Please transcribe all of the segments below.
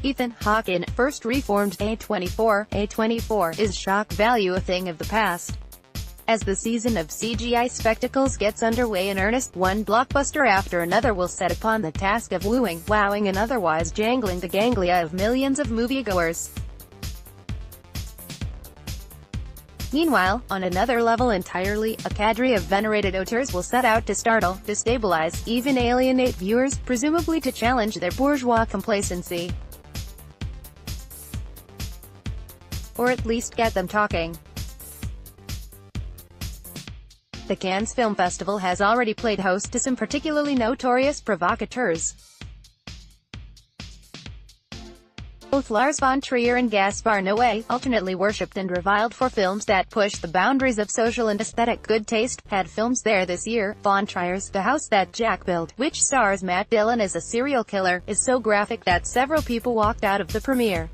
Ethan Hawke in First Reformed. A24 is shock value a thing of the past. As the season of CGI spectacles gets underway in earnest, one blockbuster after another will set upon the task of wooing, wowing and otherwise jangling the ganglia of millions of moviegoers. Meanwhile, on another level entirely, a cadre of venerated auteurs will set out to startle, destabilize, even alienate viewers, presumably to challenge their bourgeois complacency. Or at least get them talking. The Cannes Film Festival has already played host to some particularly notorious provocateurs. Both Lars von Trier and Gaspar Noé, alternately worshipped and reviled for films that push the boundaries of social and aesthetic good taste, had films there this year. Von Trier's The House That Jack Built, which stars Matt Dillon as a serial killer, is so graphic that several people walked out of the premiere.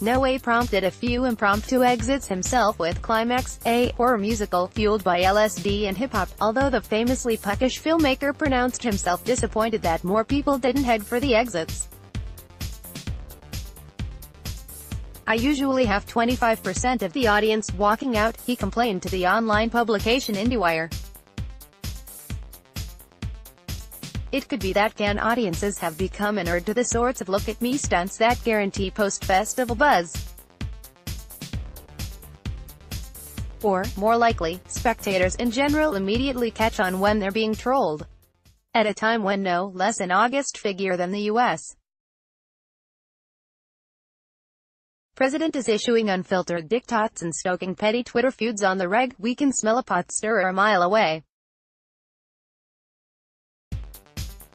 Noé prompted a few impromptu exits himself with Climax, a horror musical fueled by LSD and hip-hop, although the famously puckish filmmaker pronounced himself disappointed that more people didn't head for the exits. "I usually have 25% of the audience walking out," he complained to the online publication IndieWire. It could be that Cannes audiences have become inured to the sorts of look-at-me stunts that guarantee post-festival buzz. Or, more likely, spectators in general immediately catch on when they're being trolled. At a time when no less an august figure than the U.S. president is issuing unfiltered diktats and stoking petty Twitter feuds on the reg, we can smell a pot stirrer a mile away.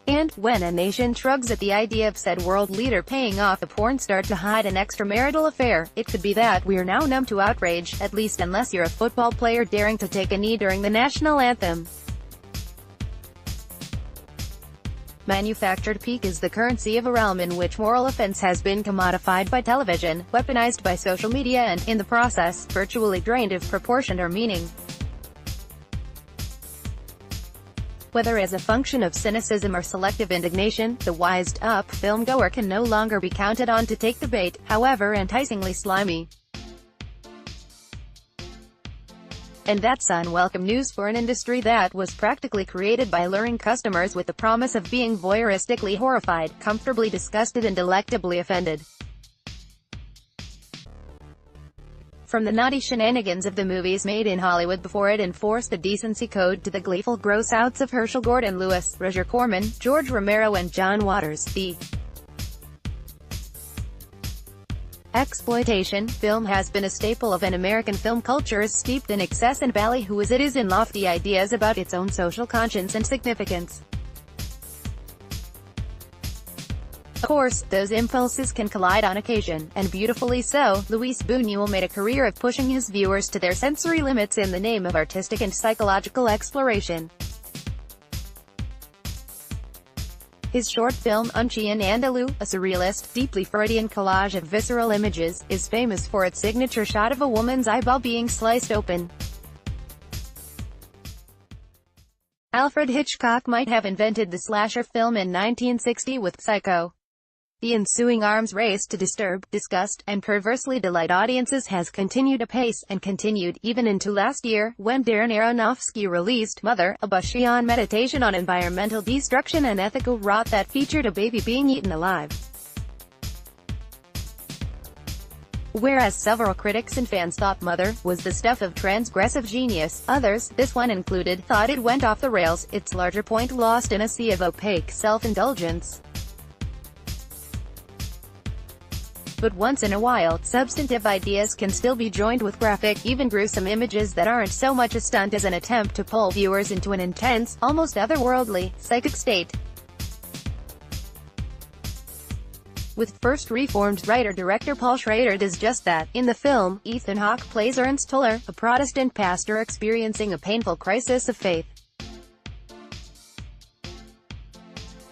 And, when a nation shrugs at the idea of said world leader paying off a porn star to hide an extramarital affair, it could be that we're now numb to outrage, at least unless you're a football player daring to take a knee during the national anthem. Manufactured peak is the currency of a realm in which moral offense has been commodified by television, weaponized by social media and, in the process, virtually drained of proportion or meaning. Whether as a function of cynicism or selective indignation, the wised-up filmgoer can no longer be counted on to take the bait, however enticingly slimy. And that's unwelcome news for an industry that was practically created by luring customers with the promise of being voyeuristically horrified, comfortably disgusted and delectably offended. From the naughty shenanigans of the movies made in Hollywood before it enforced a decency code to the gleeful gross-outs of Herschel Gordon Lewis, Roger Corman, George Romero and John Waters, the exploitation film has been a staple of an American film culture as steeped in excess and ballyhoo as it is in lofty ideas about its own social conscience and significance. Of course, those impulses can collide on occasion, and beautifully so. Luis Buñuel made a career of pushing his viewers to their sensory limits in the name of artistic and psychological exploration. His short film Un Chien Andalou, a surrealist, deeply Freudian collage of visceral images, is famous for its signature shot of a woman's eyeball being sliced open. Alfred Hitchcock might have invented the slasher film in 1960 with Psycho. The ensuing arms race to disturb, disgust, and perversely delight audiences has continued apace, and continued, even into last year, when Darren Aronofsky released Mother, a Bushian meditation on environmental destruction and ethical rot that featured a baby being eaten alive. Whereas several critics and fans thought Mother was the stuff of transgressive genius, others, this one included, thought it went off the rails, its larger point lost in a sea of opaque self-indulgence. But once in a while, substantive ideas can still be joined with graphic, even gruesome images that aren't so much a stunt as an attempt to pull viewers into an intense, almost otherworldly, psychic state. With First Reformed writer-director Paul Schrader does just that. In the film, Ethan Hawke plays Ernst Toller, a Protestant pastor experiencing a painful crisis of faith.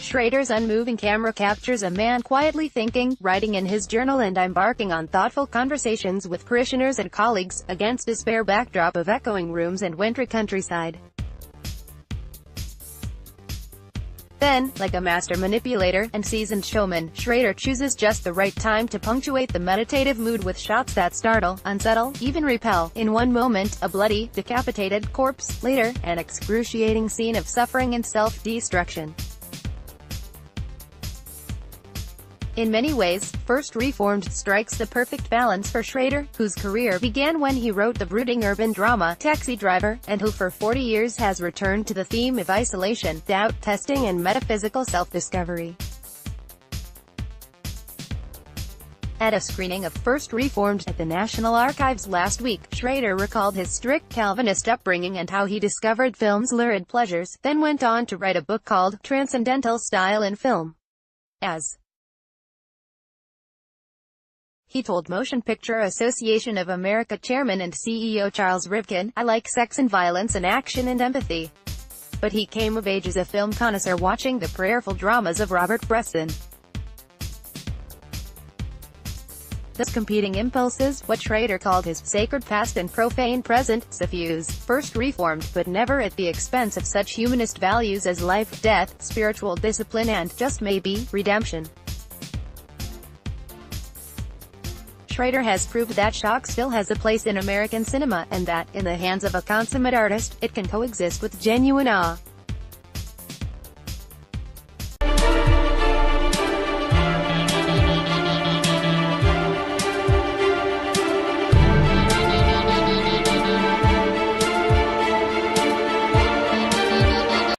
Schrader's unmoving camera captures a man quietly thinking, writing in his journal and embarking on thoughtful conversations with parishioners and colleagues, against a spare backdrop of echoing rooms and wintry countryside. Then, like a master manipulator and seasoned showman, Schrader chooses just the right time to punctuate the meditative mood with shots that startle, unsettle, even repel. In one moment, a bloody, decapitated corpse; later, an excruciating scene of suffering and self-destruction. In many ways, First Reformed strikes the perfect balance for Schrader, whose career began when he wrote the brooding urban drama, Taxi Driver, and who for 40 years has returned to the theme of isolation, doubt, testing and metaphysical self-discovery. At a screening of First Reformed at the National Archives last week, Schrader recalled his strict Calvinist upbringing and how he discovered film's lurid pleasures, then went on to write a book called Transcendental Style in Film. As he told Motion Picture Association of America chairman and CEO Charles Rivkin, "I like sex and violence and action and empathy." But he came of age as a film connoisseur watching the prayerful dramas of Robert Bresson. Thus competing impulses, what Schrader called his sacred past and profane present, suffuse First Reformed, but never at the expense of such humanist values as life, death, spiritual discipline and, just maybe, redemption. Schrader has proved that shock still has a place in American cinema, and that, in the hands of a consummate artist, it can coexist with genuine awe.